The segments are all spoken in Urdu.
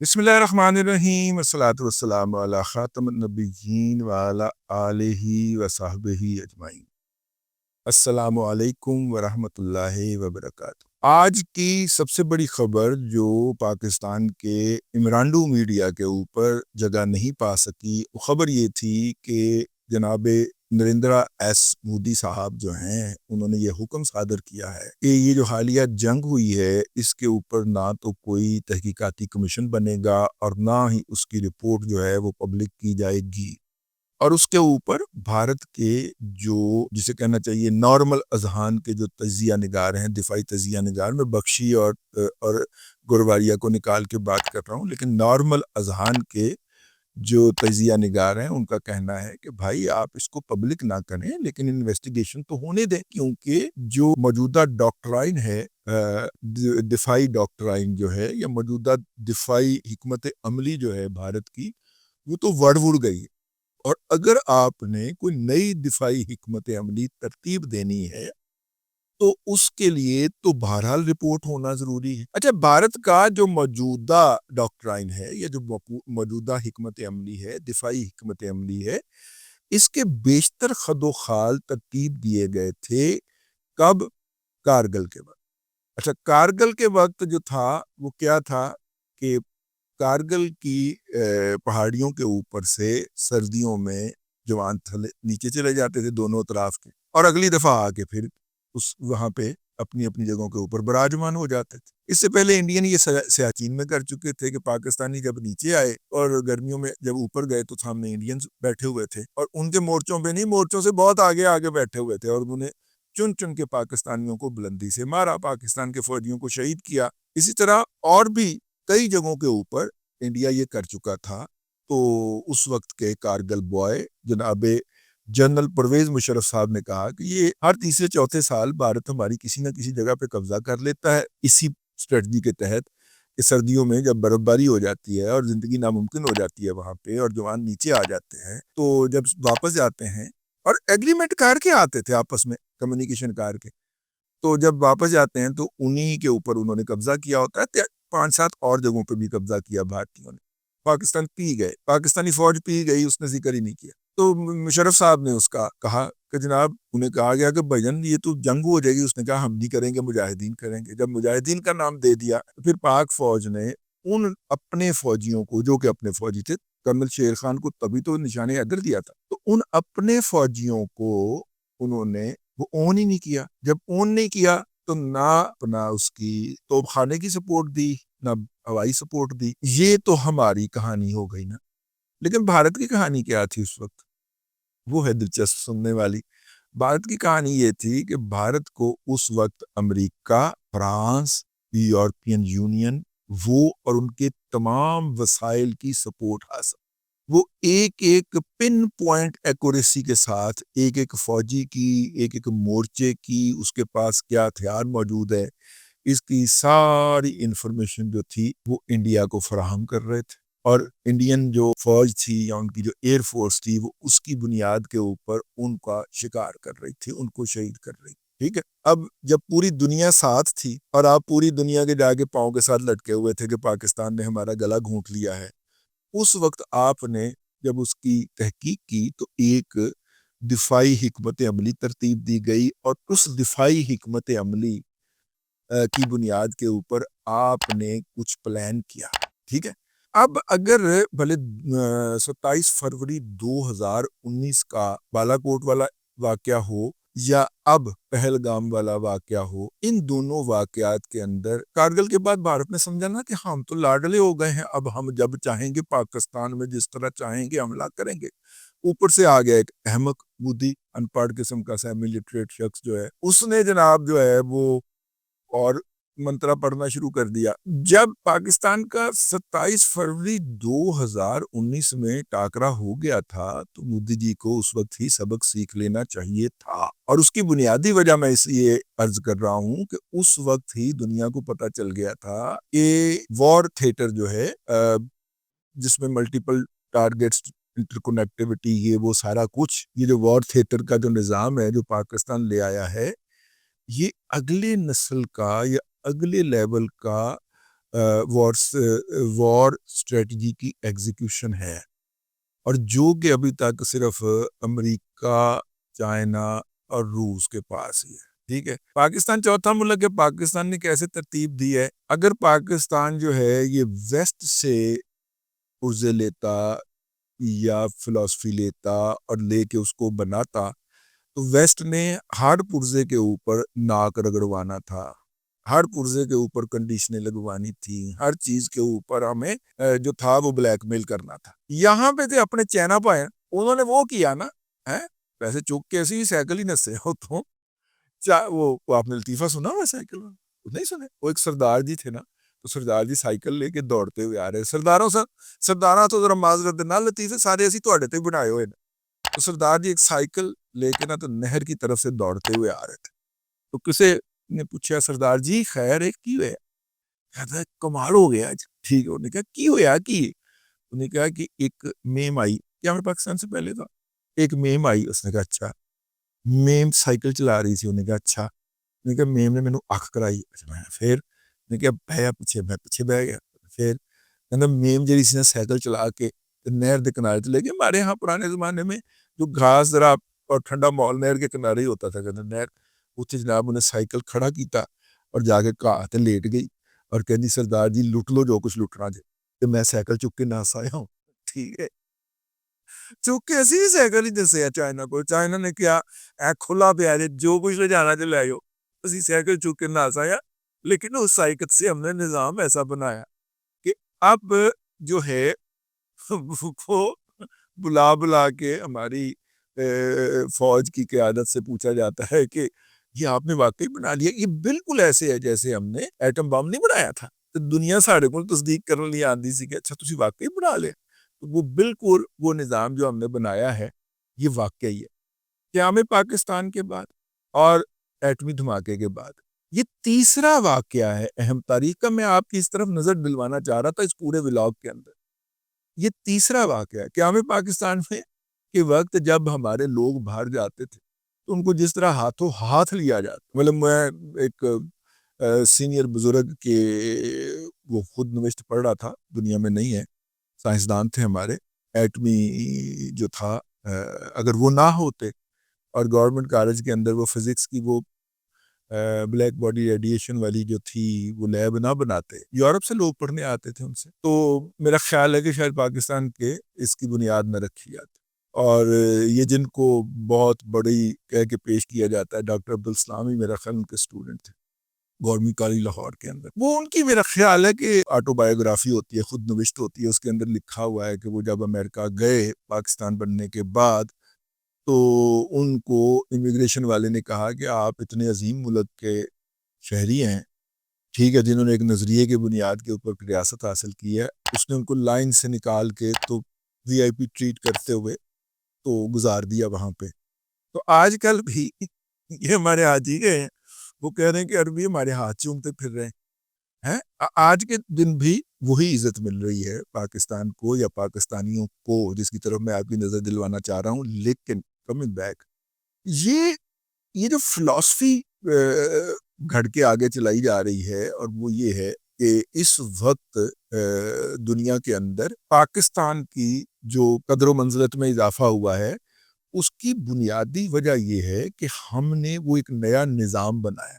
بسم اللہ الرحمن الرحیم والصلاة والسلام علی خاتم النبیین وعلی آلہ وصحبہ اجمعین۔ السلام علیکم ورحمۃ اللہ وبرکاتہ۔ آج کی سب سے بڑی خبر جو پاکستان کے امرانڈو میڈیا کے اوپر جگہ نہیں پا سکی، وہ خبر یہ تھی کہ جناب نریندرا ایس مودی صاحب جو ہیں انہوں نے یہ حکم صادر کیا ہے کہ یہ جو حالیہ جنگ ہوئی ہے اس کے اوپر نہ تو کوئی تحقیقاتی کمیشن بنے گا اور نہ ہی اس کی رپورٹ جو ہے وہ پبلک کی جائے گی، اور اس کے اوپر بھارت کے جو جسے کہنا چاہیے نارمل اذہان کے جو تجزیہ نگار ہیں، دفاعی تجزیہ نگار، میں بخشی اور گورواریا کو نکال کے بات کر رہا ہوں، لیکن نارمل اذہان کے جو تجزیہ نگار ہیں ان کا کہنا ہے کہ بھائی آپ اس کو پبلک نہ کریں لیکن انویسٹیگیشن تو ہونے دیں، کیونکہ جو موجودہ ڈاکٹرائن ہے، دفاعی ڈاکٹرائن جو ہے یا موجودہ دفاعی حکمت عملی جو ہے بھارت کی، وہ تو وڑ گئی، اور اگر آپ نے کوئی نئی دفاعی حکمت عملی ترتیب دینی ہے تو اس کے لیے تو بہرحال رپورٹ ہونا ضروری ہے۔ اچھا، بھارت کا جو موجودہ ڈاکٹرائن ہے یا جو موجودہ حکمت عملی ہے، دفاعی حکمت عملی ہے، اس کے بیشتر خد و خال ترتیب دیے گئے تھے کب؟ کارگل کے وقت۔ اچھا، کارگل کے وقت جو تھا وہ کیا تھا کہ کارگل کی پہاڑیوں کے اوپر سے سردیوں میں جوان تھلے نیچے چلے جاتے تھے دونوں طرف کے، اور اگلی دفعہ آ کے پھر وہاں پہ اپنی اپنی جگہوں کے اوپر براجمان ہو جاتے تھے۔ اس سے پہلے انڈین یہ سیاچین میں کر چکے تھے کہ پاکستانی جب نیچے آئے اور گرمیوں میں جب اوپر گئے تو سامنے انڈینز بیٹھے ہوئے تھے، اور ان کے مورچوں پہ نہیں، مورچوں سے بہت آگے آگے بیٹھے ہوئے تھے، اور انہوں نے چن چن کے پاکستانیوں کو بلندی سے مارا، پاکستان کے فوجیوں کو شہید کیا۔ اسی طرح اور بھی کئی جگہوں کے اوپر انڈیا یہ کر چکا تھا۔ تو اس وقت کے کارگل بوائے جناب جنرل پرویز مشرف صاحب نے کہا کہ یہ ہر تیسرے چوتھے سال بھارت ہماری کسی نہ کسی جگہ پہ قبضہ کر لیتا ہے، اسی اسٹریٹجی کے تحت کہ سردیوں میں جب برف باری ہو جاتی ہے اور زندگی ناممکن ہو جاتی ہے وہاں پہ اور جوان نیچے آ جاتے ہیں، تو جب واپس جاتے ہیں اور ایگریمنٹ کر کے آتے تھے آپس میں، کمیونیکیشن کر کے، تو جب واپس جاتے ہیں تو انہی کے اوپر انہوں نے قبضہ کیا ہوتا ہے۔ 5-7 اور جگہوں پہ بھی قبضہ کیا بھارتیوں نے، پاکستان پی گئے، پاکستانی فوج پی گئی، اس نے ذکر ہی نہیں کیا۔ تو مشرف صاحب نے اس کا کہا کہ جناب، انہیں کہا گیا کہ بھائیجان یہ تو جنگ ہو جائے گی، اس نے کہا ہم نہیں کریں گے، مجاہدین کریں گے۔ جب مجاہدین کا نام دے دیا پھر پاک فوج نے ان اپنے فوجیوں کو، جو کہ اپنے فوجی تھے، کرنل شیر خان کو تبھی تو نشان حیدر دیا تھا، تو ان اپنے فوجیوں کو انہوں نے وہ اون ہی نہیں کیا۔ جب اون نہیں کیا تو نہ اپنا اس کی توپ خانے کی سپورٹ دی، نہ ہوائی سپورٹ دی۔ یہ تو ہماری کہانی ہو گئی نا، لیکن بھارت کی کہانی کیا تھی اس وقت؟ وہ ہے دلچسپ سننے والی۔ بھارت کی کہانی یہ تھی کہ بھارت کو اس وقت امریکہ، فرانس، یورپین یونین، وہ اور ان کے تمام وسائل کی سپورٹ حاصل، وہ ایک ایک پن پوائنٹ ایکوریسی کے ساتھ ایک ایک فوجی کی، ایک ایک مورچے کی، اس کے پاس کیا ہتھیار موجود ہے، اس کی ساری انفارمیشن جو تھی وہ انڈیا کو فراہم کر رہے تھے، اور انڈین جو فوج تھی یا ان کی جو ایئر فورس تھی وہ اس کی بنیاد کے اوپر ان کا شکار کر رہی تھی، ان کو شہید کر رہی تھی۔ ٹھیک ہے، اب جب پوری دنیا ساتھ تھی اور آپ پوری دنیا کے جا کے پاؤں کے ساتھ لٹکے ہوئے تھے کہ پاکستان نے ہمارا گلا گھونٹ لیا ہے، اس وقت آپ نے جب اس کی تحقیق کی تو ایک دفاعی حکمت عملی ترتیب دی گئی، اور اس دفاعی حکمت عملی کی بنیاد کے اوپر آپ نے کچھ پلان کیا۔ ٹھیک ہے، اب اگر بھلے 27 فروری 2019 کا بالا کوٹ والا واقعہ ہو یا اب پہلگام والا واقعہ ہو، ان دونوں واقعات کے اندر کارگل کے بعد بھارت نے سمجھا نا کہ ہم تو لاڈلے ہو گئے ہیں، اب ہم جب چاہیں گے پاکستان میں جس طرح چاہیں گے حملہ کریں گے۔ اوپر سے آ گیا ایک احمق بودھی ان پڑھ قسم کا سیمی لٹریٹ شخص جو ہے، اس نے جناب جو ہے وہ اور منترا پڑھنا شروع کر دیا۔ جب پاکستان کا 27 فروری 2019 میں ٹاکرا ہو گیا تھا تو مودی جی کو اس وقت ہی سبق سیکھ لینا چاہیے تھا، اور اس کی بنیادی وجہ میں اس لیے عرض کر رہا ہوں کہ اس وقت ہی دنیا کو پتہ چل گیا تھا کہ وار تھیٹر جو ہے، جس میں ملٹیپل ٹارگیٹس، انٹرکنیکٹیوٹی، یہ وہ سارا کچھ، یہ جو وار تھیٹر کا جو نظام ہے جو پاکستان لے آیا ہے، یہ اگلے نسل کا یا اگلے لیول کا وار اسٹریٹجی کی ایگزیکیوشن ہے، اور جو کہ ابھی تک صرف امریکہ، چائنا اور روس کے پاس ہی ہے. ٹھیک ہے، پاکستان چوتھا ملک ہے. پاکستان نے کیسے ترتیب دی ہے؟ اگر پاکستان جو ہے یہ ویسٹ سے پرزے لیتا یا فلسفی لیتا اور لے کے اس کو بناتا، تو ویسٹ نے ہر پرزے کے اوپر ناک رگڑوانا تھا، ہر پرزے کے اوپر کنڈیشنیں لگوانی تھی، ہر چیز کے اوپر ہمیں جو تھا وہ بلیک میل کرنا تھا. یہاں پہ تھے اپنے چینا پائے، انہوں نے وہ کیا نا، ویسے چوک کے ایسے ہی سائیکل ہی نسے ہو تو وہ آپ نے لطیفہ سنا ہوا سائیکل نہیں سنے؟ وہ ایک سردار جی تھے نا، تو سردار جی سائیکل لے کے دوڑتے ہوئے آ رہے. سرداراں تو ذرا معذرت نہ لطیفے سارے اسی تواڈے تے بنائے ہوئے نے. تو سردار جی ایک سائیکل لے کے نا تو نہر کی طرف سے دوڑتے ہوئے آ رہے تھے. تو کسے نے پوچھا سردار جی خیر ہے کی ہویا؟ کہتا ہے کمال ہو گیا آج. ٹھیک ہے، انہوں نے کہا کی ہویا کی؟ انہوں نے کہا کہ ایک میم آئی، کیا ہمیں پاکستان سے پہلے تھا، ایک میم آئی. اس نے کہا اچھا. میم سائیکل چلا رہی تھی. انہوں نے کہا اچھا. انہوں نے کہا میم نے مینوں اکھ کرائی. پھر انہوں نے کہا بہیا پیچھے، میں پیچھے بہ گیا. پھر کہنا میم جی سی نے سائیکل چلا کے نہر دے کنارے چلے گئے. ہمارے ہاں پرانے زمانے میں جو گھاس ذرا اور ٹھنڈا ماحول نہر کے کنارے ہی ہوتا تھا. کہنا نہر اتنے جناب انہیں سائیکل کھڑا کیتا اور جا کے گھاہ تے لیٹ گئی اور کہنی سردار جی لٹ لو جو کچھ لٹنا جے، کہ میں سائیکل چک کے نہ سایا ہوں. ٹھیک ہے، چک کے اسی سائیکل ہی دسیا چائنا کو. چائنا نے کیا اے کھلا پیا جے جو کچھ لے جانا چ لے آؤ. اسی سائیکل چک کے نہ سایا، لیکن اس سائیکل سے ہم نے نظام ایسا بنایا کہ اب جو ہے وہ بلا بلا کے ہماری فوج کی قیادت سے پوچھا جاتا ہے کہ یہ آپ نے واقعی بنا لیا. یہ بالکل ایسے ہے جیسے ہم نے ایٹم بم نہیں بنایا تھا. تو دنیا ساڑھے کو تصدیق کرنے لیے آندی سی کہ اچھا تسی واقعی بنا لے. تو وہ بالکل وہ نظام جو ہم نے بنایا ہے یہ واقعی ہے. قیام پاکستان کے بعد اور ایٹمی دھماکے کے بعد یہ تیسرا واقعہ ہے اہم تاریخ کا. میں آپ کی اس طرف نظر دلوانا چاہ رہا تھا اس پورے ولاگ کے اندر. یہ تیسرا واقعہ ہے قیام پاکستان میں کے وقت جب ہمارے لوگ باہر جاتے تھے تو ان کو جس طرح ہاتھوں ہاتھ لیا جاتا. مطلب میں ایک سینئر بزرگ کے وہ خود نوشت پڑھ رہا تھا، دنیا میں نہیں ہے، سائنسدان تھے ہمارے. ایٹمی جو تھا اگر وہ نہ ہوتے اور گورنمنٹ کالج کے اندر وہ فزکس کی وہ بلیک باڈی ریڈیشن والی جو تھی وہ لیب نہ بناتے، یورپ سے لوگ پڑھنے آتے تھے ان سے، تو میرا خیال ہے کہ شاید پاکستان کے اس کی بنیاد نہ رکھی جاتی. اور یہ جن کو بہت بڑی کہہ کے پیش کیا جاتا ہے، ڈاکٹر عبدالسلام ہی میرا خیال ان کے اسٹوڈنٹ تھے گورنمنٹ کالج لاہور کے اندر. وہ ان کی میرا خیال ہے کہ آٹو بایوگرافی ہوتی ہے، خود نوشت ہوتی ہے. اس کے اندر لکھا ہوا ہے کہ وہ جب امریکہ گئے پاکستان بننے کے بعد تو ان کو امیگریشن والے نے کہا کہ آپ اتنے عظیم ملک کے شہری ہیں، ٹھیک ہے، جنہوں نے ایک نظریے کی بنیاد کے اوپر ریاست حاصل کی ہے. اس نے ان کو لائن سے نکال کے تو وی آئی پی ٹریٹ کرتے ہوئے تو گزار دیا وہاں پہ. تو آج کل بھی یہ ہمارے حاجی گئے ہیں، وہ کہہ رہے ہیں کہ عربی ہمارے ہاتھ چومتے پھر رہے ہیں. آج کے دن بھی وہی عزت مل رہی ہے پاکستان کو یا پاکستانیوں کو، جس کی طرف میں آپ کی نظر دلوانا چاہ رہا ہوں. لیکن کمنگ بیک، یہ جو فلسفی گھڑ کے آگے چلائی جا رہی ہے، اور وہ یہ ہے کہ اس وقت دنیا کے اندر پاکستان کی جو قدر و منزلت میں اضافہ ہوا ہے اس کی بنیادی وجہ یہ ہے کہ ہم نے وہ ایک نیا نظام بنایا.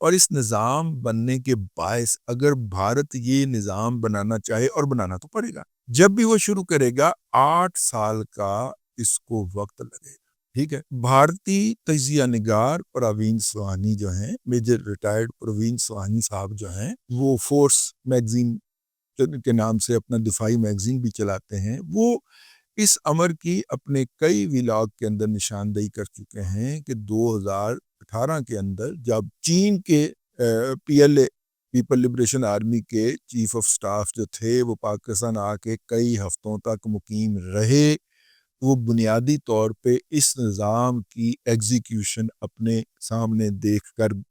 اور اس نظام بننے کے باعث اگر بھارت یہ نظام بنانا چاہے، اور بنانا تو پڑے گا، جب بھی وہ شروع کرے گا 8 سال کا اس کو وقت لگے گا. ٹھیک ہے، بھارتی تجزیہ نگار پروین سوانی جو ہیں، میجر ریٹائرڈ پروین سوانی صاحب جو ہیں، وہ فورس میگزین کے نام سے اپنا دفاعی میگزین بھی چلاتے ہیں. وہ اس امر کی اپنے کئی ولاگ کے اندر نشاندہی کر چکے ہیں کہ 2018 کے اندر جب چین کے P L a people liberation army کے چیف آف سٹاف جو تھے وہ پاکستان آ کے کئی ہفتوں تک مقیم رہے، وہ بنیادی طور پہ اس نظام کی ایگزیکیوشن اپنے سامنے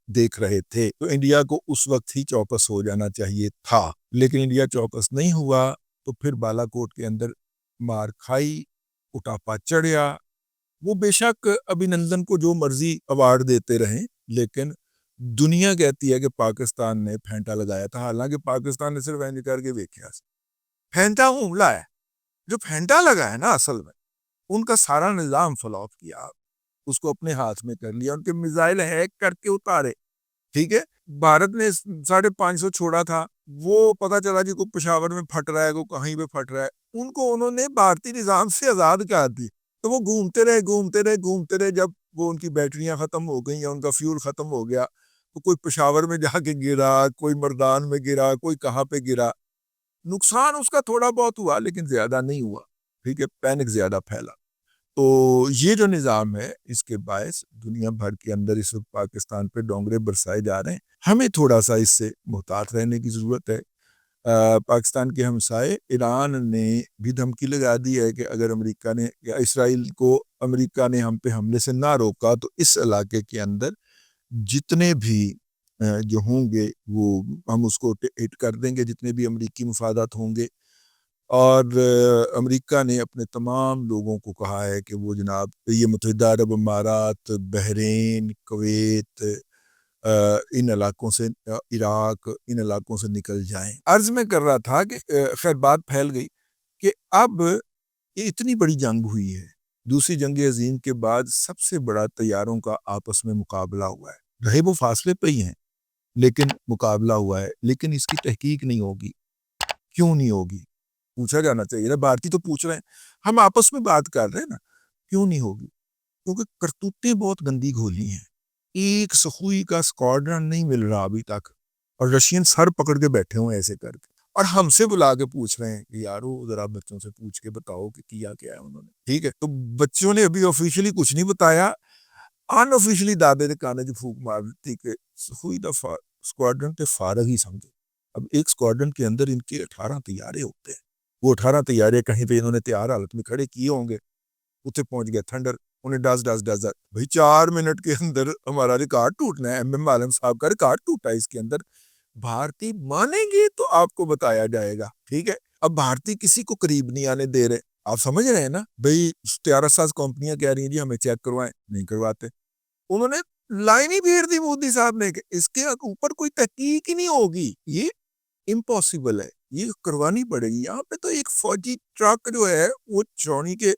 دیکھ رہے تھے. تو انڈیا کو اس وقت ہی چوکس ہو جانا چاہیے تھا، لیکن انڈیا چوکس نہیں ہوا. تو پھر بالا کوٹ کے اندر مار کھائی، اٹاپا چڑھیا. وہ بے شک ابھینندن کو جو مرضی ایوارڈ دیتے رہیں، لیکن دنیا کہتی ہے کہ پاکستان نے پھینٹا لگایا تھا، حالانکہ پاکستان نے صرف اینج کر کے ویکھیا سی۔ پھینٹا حملہ ہے، جو پھینٹا لگا ہے نا اصل میں ان کا سارا نظام فلاپ کیا، اس کو اپنے ہاتھ میں کر لیا، ان کے میزائل ہیک کر کے اتارے، ٹھیک ہے۔ بھارت نے 550 چھوڑا تھا، وہ پتہ چلا جی کوئی پشاور میں پھٹ رہا ہے، کوئی کہیں پہ پھٹ رہا ہے، ان کو انہوں نے بھارتی نظام سے آزاد کر دی، تو وہ گھومتے رہے، جب وہ ان کی بیٹریاں ختم ہو گئیں یا ان کا فیول ختم ہو گیا تو کوئی پشاور میں جا کے گرا، کوئی مردان میں گرا، کوئی کہاں پہ گرا، نقصان اس کا تھوڑا بہت ہوا لیکن زیادہ نہیں ہوا، ٹھیک ہے، پینک زیادہ پھیلا۔ تو یہ جو نظام ہے اس کے باعث دنیا بھر کے اندر اس وقت پاکستان پہ ڈونگرے برسائے جا رہے ہیں، ہمیں تھوڑا سا اس سے محتاط رہنے کی ضرورت ہے۔ پاکستان کے ہمسائے ایران نے بھی دھمکی لگا دی ہے کہ اگر امریکہ نے یا اسرائیل کو امریکہ نے ہم پہ حملے سے نہ روکا تو اس علاقے کے اندر جتنے بھی جو ہوں گے وہ ہم اس کو ہٹ کر دیں گے، جتنے بھی امریکی مفادات ہوں گے۔ اور امریکہ نے اپنے تمام لوگوں کو کہا ہے کہ وہ جناب یہ متحدہ عرب امارات، بحرین، کویت، ان علاقوں سے، عراق، ان علاقوں سے نکل جائیں۔ عرض میں کر رہا تھا کہ خیر بات پھیل گئی کہ اب یہ اتنی بڑی جنگ ہوئی ہے، دوسری جنگ عظیم کے بعد سب سے بڑا طیاروں کا آپس میں مقابلہ ہوا ہے، رہے وہ فاصلے پہ ہی ہیں لیکن مقابلہ ہوا ہے، لیکن اس کی تحقیق نہیں ہوگی۔ کیوں نہیں ہوگی؟ پوچھا جانا چاہیے نا، بھارتی تو پوچھ رہے ہیں، ہم آپس میں بات کر رہے ہیں نا، کیوں نہیں ہوگی؟ کیونکہ کرتوتیں بہت گندی گھولی ہیں، ایک سخوئی کا سکواڈرن نہیں مل رہا ابھی تک، اور رشین سر پکڑ کے بیٹھے ہوئے ایسے کر کے، اور ہم سے بلا کے پوچھ رہے ہیں کہ یارو ذرا بچوں سے پوچھ کے بتاؤ کہ کیا کیا ہے انہوں نے، ٹھیک ہے۔ تو بچوں نے ابھی آفیشلی کچھ نہیں بتایا، ان آفیشلی دادے نے کانے جو پھونک مار دیتی کہ سخوئی دا سکواڈرن تے فارغ ہی سمجھو۔ اب ایک سکواڈرن کے اندر ان کے 18 طیارے ہوتے ہیں، وہ 18 طیارے کہیں پہ انہوں نے تیار حالت میں کھڑے کیے ہوں گے، اتنے پہنچ گیا تھنڈر، انہیں ڈس بھئی 4 منٹ کے اندر ہمارا ریکارڈ ٹوٹنا ہے، ایم عالم صاحب کا ریکارڈ ٹوٹا ہے اس کے اندر، بھارتی مانیں گے تو آپ کو بتایا جائے گا، ٹھیک ہے۔ اب بھارتی کسی کو قریب نہیں آنے دے رہے، آپ سمجھ رہے ہیں نا، بھئی طیارہ ساز کمپنیاں کہہ رہی ہیں جی ہمیں چیک کروائیں، نہیں کرواتے، انہوں نے لائن ہی پھیر دی مودی صاحب نے کہ اس کے اوپر کوئی تحقیق ہی نہیں ہوگی، یہ امپاسبل ہے، یہ کروانی پڑے گی۔ یہاں پہ تو ایک فوجی ٹرک جو ہے وہ چونی کے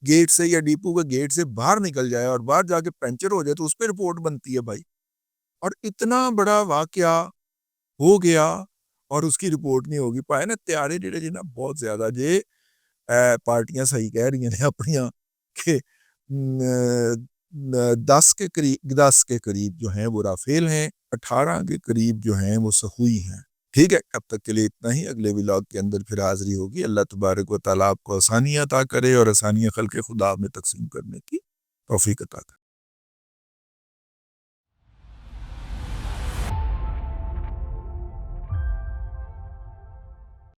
گیٹ سے یا ڈیپو کے گیٹ سے باہر نکل جائے اور باہر جا کے پنچر ہو جائے تو اس پہ رپورٹ بنتی ہے بھائی، اور اتنا بڑا واقعہ ہو گیا اور اس کی رپورٹ نہیں ہوگی، پائے نا تیارے جڑے جی نا بہت زیادہ جے پارٹیاں صحیح کہہ رہی ہیں اپنیاں کہ 10 کے قریب جو ہیں وہ رافیل ہیں، 18 کے قریب جو ہیں وہ سخوئی ہیں، ٹھیک ہے۔ اب تک کے لیے اتنا ہی، اگلے ولاگ کے اندر پھر حاضری ہوگی۔ اللہ تبارک و تعالیٰ آپ کو آسانیاں عطا کرے اور آسانیاں خلق خدا میں تقسیم کرنے کی توفیق عطا کرے۔